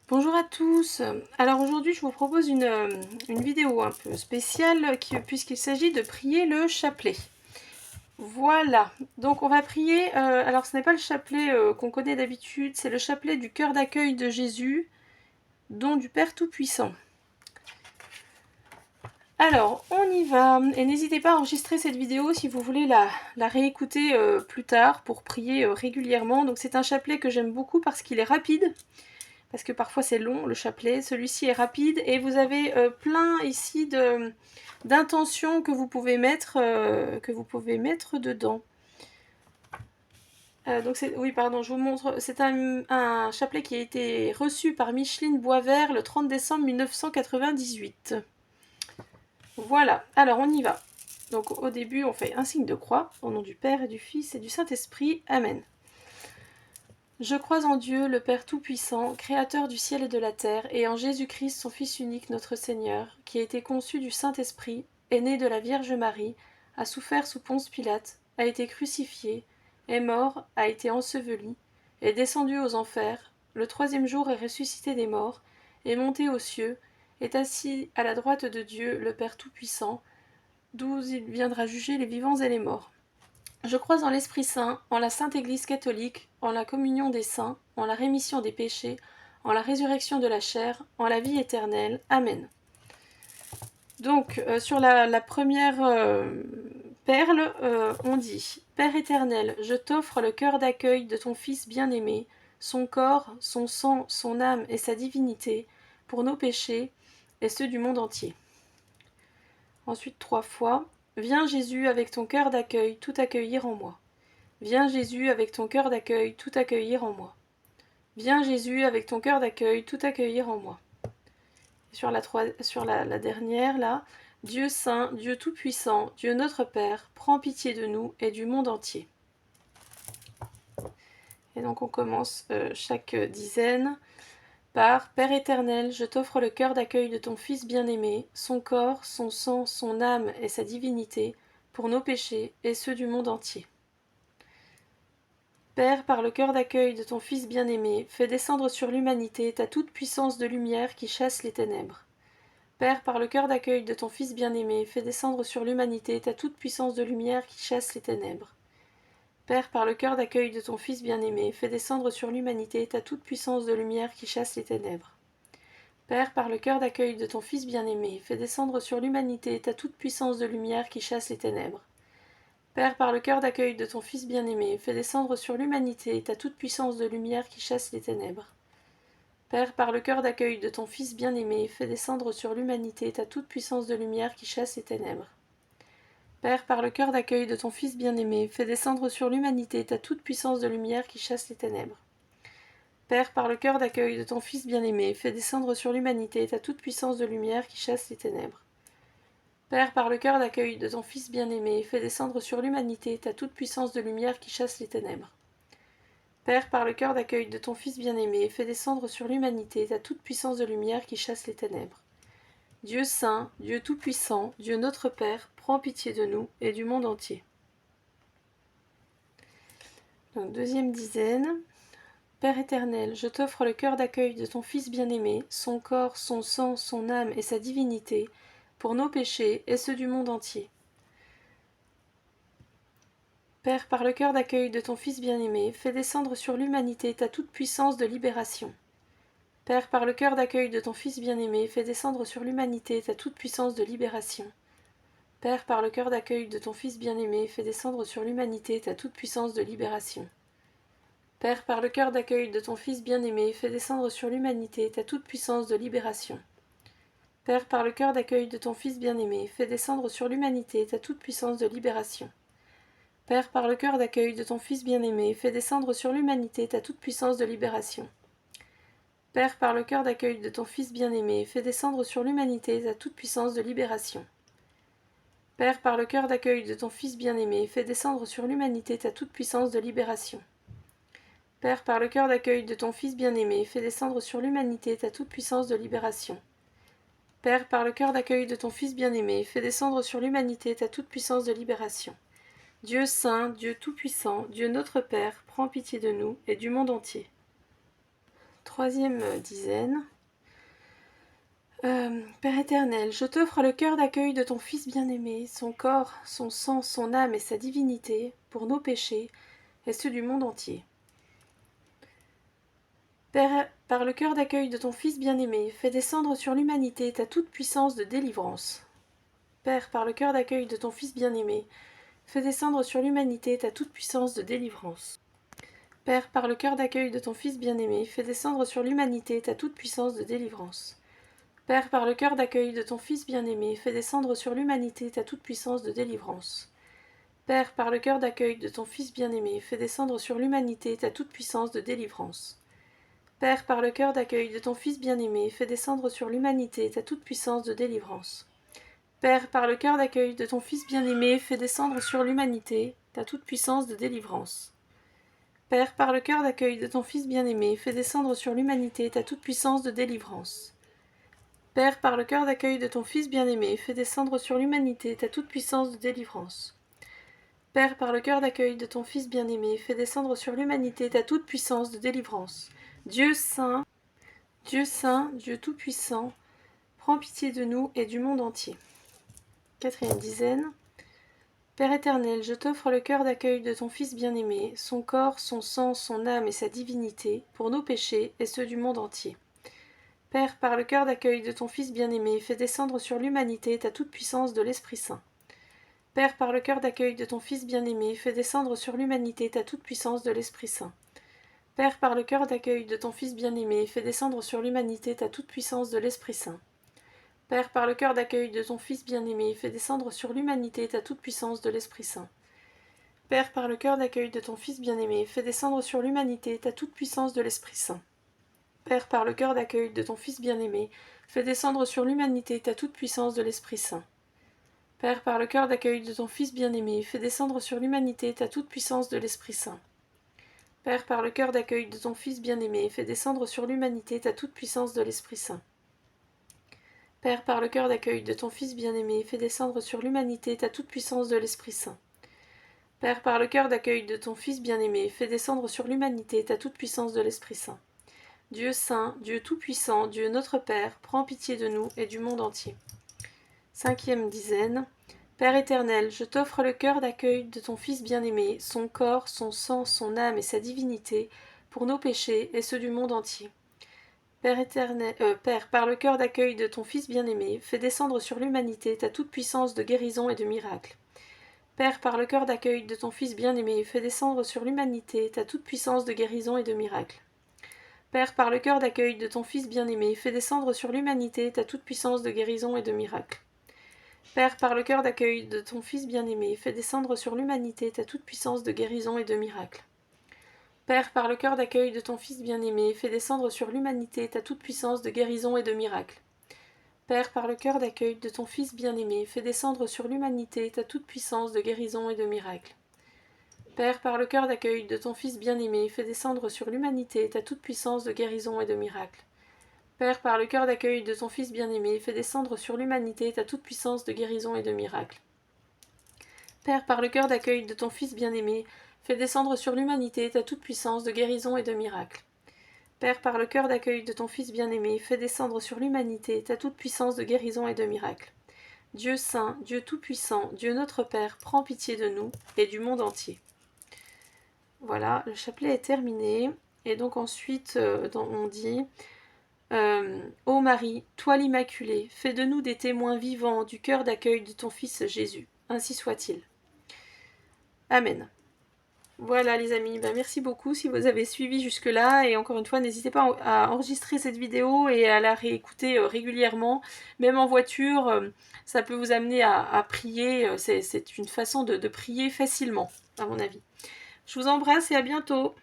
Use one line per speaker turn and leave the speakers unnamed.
Bonjour à tous. Alors aujourd'hui, je vous propose une vidéo un peu spéciale puisqu'il s'agit de prier le chapelet. Voilà, donc on va prier, alors ce n'est pas le chapelet qu'on connaît d'habitude, c'est le chapelet du cœur d'accueil de Jésus, don du Père Tout-Puissant. Alors, on y va, et n'hésitez pas à enregistrer cette vidéo si vous voulez la réécouter plus tard pour prier régulièrement. Donc c'est un chapelet que j'aime beaucoup parce qu'il est rapide. Parce que parfois c'est long le chapelet, celui-ci est rapide et vous avez plein ici d'intentions que vous pouvez mettre dedans. Oui pardon, je vous montre, c'est un chapelet qui a été reçu par Micheline Boisvert le 30 décembre 1998. Voilà, alors on y va. Donc au début on fait un signe de croix, au nom du Père et du Fils et du Saint-Esprit, Amen. Je crois en Dieu, le Père Tout-Puissant, Créateur du ciel et de la terre, et en Jésus-Christ, son Fils unique, notre Seigneur, qui a été conçu du Saint-Esprit, est né de la Vierge Marie, a souffert sous Ponce Pilate, a été crucifié, est mort, a été enseveli, est descendu aux enfers, le troisième jour est ressuscité des morts, est monté aux cieux, est assis à la droite de Dieu, le Père Tout-Puissant, d'où il viendra juger les vivants et les morts. Je crois en l'Esprit Saint, en la Sainte Église catholique, en la communion des saints, en la rémission des péchés, en la résurrection de la chair, en la vie éternelle. Amen. Donc, sur la première perle, on dit « Père éternel, je t'offre le cœur d'accueil de ton Fils bien-aimé, son corps, son sang, son âme et sa divinité, pour nos péchés et ceux du monde entier. » Ensuite, 3 fois. Viens Jésus avec ton cœur d'accueil, tout accueillir en moi. Viens Jésus avec ton cœur d'accueil, tout accueillir en moi. Viens Jésus avec ton cœur d'accueil, tout accueillir en moi. Et sur la dernière, là, Dieu saint, Dieu tout-puissant, Dieu notre Père, prends pitié de nous et du monde entier. Et donc on commence chaque dizaine par Père éternel, je t'offre le cœur d'accueil de ton Fils bien-aimé, son corps, son sang, son âme et sa divinité, pour nos péchés et ceux du monde entier. Père, par le cœur d'accueil de ton Fils bien-aimé, fais descendre sur l'humanité ta toute-puissance de lumière qui chasse les ténèbres. Père, par le cœur d'accueil de ton Fils bien-aimé, fais descendre sur l'humanité ta toute-puissance de lumière qui chasse les ténèbres. Père, par le cœur d'accueil de ton Fils bien-aimé, fais descendre sur l'humanité ta toute-puissance de lumière qui chasse les ténèbres. Père, par le cœur d'accueil de ton Fils bien-aimé, fais descendre sur l'humanité ta toute-puissance de lumière qui chasse les ténèbres. Père, par le cœur d'accueil de ton Fils bien-aimé, fais descendre sur l'humanité ta toute-puissance de lumière qui chasse les ténèbres. Père, par le cœur d'accueil de ton Fils bien-aimé, fais descendre sur l'humanité ta toute-puissance de lumière qui chasse les ténèbres. Père, par le cœur d'accueil de ton Fils bien-aimé, fais descendre sur l'humanité ta toute-puissance de lumière qui chasse les ténèbres. Père, par le cœur d'accueil de ton Fils bien-aimé, fais descendre sur l'humanité ta toute-puissance de lumière qui chasse les ténèbres. Père, par le cœur d'accueil de ton Fils bien-aimé, fais descendre sur l'humanité ta toute-puissance de lumière qui chasse les ténèbres. Père, par le cœur d'accueil de ton Fils bien-aimé, fais descendre sur l'humanité ta toute-puissance de lumière qui chasse les ténèbres. Dieu saint, Dieu tout-puissant, Dieu notre Père, prends pitié de nous et du monde entier. Donc, deuxième dizaine. Père éternel, je t'offre le cœur d'accueil de ton Fils bien-aimé, son corps, son sang, son âme et sa divinité, pour nos péchés et ceux du monde entier. Père, par le cœur d'accueil de ton Fils bien-aimé, fais descendre sur l'humanité ta toute-puissance de libération. Père, par le cœur d'accueil de ton Fils bien-aimé, fais descendre sur l'humanité ta toute-puissance de libération. Père, par le cœur d'accueil de ton Fils bien-aimé, fais descendre sur l'humanité ta toute-puissance de libération. Père, par le cœur d'accueil de ton Fils bien-aimé, fais descendre sur l'humanité ta toute-puissance de libération. Père, par le cœur d'accueil de ton Fils bien-aimé, fais descendre sur l'humanité ta toute-puissance de libération. Père, par le cœur d'accueil de ton Fils bien-aimé, fais descendre sur l'humanité ta toute-puissance de libération. Père, par le cœur d'accueil de ton Fils bien-aimé, fais descendre sur l'humanité ta toute-puissance de libération. Père, par le cœur d'accueil de ton Fils bien-aimé, fais descendre sur l'humanité ta toute-puissance de libération. Père, par le cœur d'accueil de ton Fils bien-aimé, fais descendre sur l'humanité ta toute-puissance de libération. Père, par le cœur d'accueil de ton Fils bien-aimé, fais descendre sur l'humanité ta toute-puissance de libération. Dieu saint, Dieu tout-puissant, Dieu notre Père, prends pitié de nous et du monde entier. Troisième dizaine. Père éternel, je t'offre le cœur d'accueil de ton Fils bien-aimé, son corps, son sang, son âme et sa divinité, pour nos péchés et ceux du monde entier. Père, par le cœur d'accueil de ton Fils bien-aimé, fais descendre sur l'humanité ta toute-puissance de délivrance. Père, par le cœur d'accueil de ton Fils bien-aimé, fais descendre sur l'humanité ta toute-puissance de délivrance. Père, par le cœur d'accueil de ton Fils bien-aimé, fais descendre sur l'humanité ta toute-puissance de délivrance. Père, par le cœur d'accueil de ton Fils bien-aimé, fais descendre sur l'humanité ta toute-puissance de délivrance. Père, par le cœur d'accueil de ton Fils bien-aimé, fais descendre sur l'humanité ta toute-puissance de délivrance. Père, par le cœur d'accueil de ton Fils bien-aimé, fais descendre sur l'humanité ta toute-puissance de délivrance. Père, par le cœur d'accueil de ton Fils bien-aimé, fais descendre sur l'humanité ta toute-puissance de délivrance. Père, par le cœur d'accueil de ton Fils bien-aimé, fais descendre sur l'humanité ta toute-puissance de délivrance. Père, par le cœur d'accueil de ton Fils bien-aimé, fais descendre sur l'humanité ta toute-puissance de délivrance. Père, par le cœur d'accueil de ton Fils bien-aimé, fais descendre sur l'humanité ta toute-puissance de délivrance. Dieu saint, Dieu tout-puissant, prends pitié de nous et du monde entier. Quatrième dizaine. Père éternel, je t'offre le cœur d'accueil de ton Fils bien-aimé, son corps, son sang, son âme et sa divinité, pour nos péchés et ceux du monde entier. Père, par le cœur d'accueil de ton Fils bien-aimé, fais descendre sur l'humanité ta toute-puissance de l'Esprit Saint. Père, par le cœur d'accueil de ton Fils bien-aimé, fais descendre sur l'humanité ta toute-puissance de l'Esprit Saint. Père, par le cœur d'accueil de ton Fils bien-aimé, fais descendre sur l'humanité ta toute-puissance de l'Esprit Saint. Père, par le cœur d'accueil de ton Fils bien-aimé, fais descendre sur l'humanité ta toute-puissance de l'Esprit Saint. Père, par le cœur d'accueil de ton Fils bien-aimé, fais descendre sur l'humanité ta toute-puissance de l'Esprit Saint. Père, par le cœur d'accueil de ton Fils bien-aimé, fais descendre sur l'humanité ta toute-puissance de l'Esprit Saint. Père, par le cœur d'accueil de ton Fils bien-aimé, fais descendre sur l'humanité ta toute-puissance de l'Esprit Saint. Père, par le cœur d'accueil de ton Fils bien-aimé, fais descendre sur l'humanité ta toute-puissance de l'Esprit Saint. Père, par le cœur d'accueil de ton Fils bien-aimé, fais descendre sur l'humanité ta toute-puissance de l'Esprit Saint. Père, par le cœur d'accueil de ton Fils bien-aimé, fais descendre sur l'humanité ta toute-puissance de l'Esprit Saint. Dieu saint, Dieu tout-puissant, Dieu notre Père, prends pitié de nous et du monde entier. Cinquième dizaine. Père éternel, je t'offre le cœur d'accueil de ton Fils bien-aimé, son corps, son sang, son âme et sa divinité, pour nos péchés et ceux du monde entier. Père éternel, Père, par le cœur d'accueil de ton Fils bien-aimé, fais descendre sur l'humanité ta toute-puissance de guérison et de miracle. Père, par le cœur d'accueil de ton Fils bien-aimé, fais descendre sur l'humanité ta toute-puissance de guérison et de miracle. Père, par le cœur d'accueil de ton Fils bien-aimé, fais descendre sur l'humanité ta toute-puissance de guérison et de miracle. Père, par le cœur d'accueil de ton Fils bien-aimé, fais descendre sur l'humanité ta toute-puissance de guérison et de miracle. Père, par le cœur d'accueil de ton Fils bien-aimé, fais descendre sur l'humanité ta toute-puissance de guérison et de miracle. Père, par le cœur d'accueil de ton Fils bien-aimé, fais descendre sur l'humanité ta toute-puissance de guérison et de miracle. Père, par le cœur d'accueil de ton Fils bien-aimé, fais descendre sur l'humanité ta toute-puissance de guérison et de miracle. Père, par le cœur d'accueil de ton Fils bien-aimé, fais descendre sur l'humanité ta toute-puissance de guérison et de miracle. Père, par le cœur d'accueil de ton Fils bien-aimé, fais descendre sur l'humanité ta toute-puissance de guérison et de miracle. Père, par le cœur d'accueil de ton Fils bien-aimé, fais descendre sur l'humanité ta toute-puissance de guérison et de miracle. Dieu saint, Dieu tout-puissant, Dieu notre Père, prends pitié de nous et du monde entier. Voilà, le chapelet est terminé. Et donc ensuite, on dit Ô Marie, toi l'Immaculée, fais de nous des témoins vivants du cœur d'accueil de ton Fils Jésus. Ainsi soit-il. Amen. Voilà les amis, merci beaucoup si vous avez suivi jusque-là. Et encore une fois, n'hésitez pas à enregistrer cette vidéo et à la réécouter régulièrement. Même en voiture, ça peut vous amener à prier. C'est une façon de prier facilement, à mon avis. Je vous embrasse et à bientôt.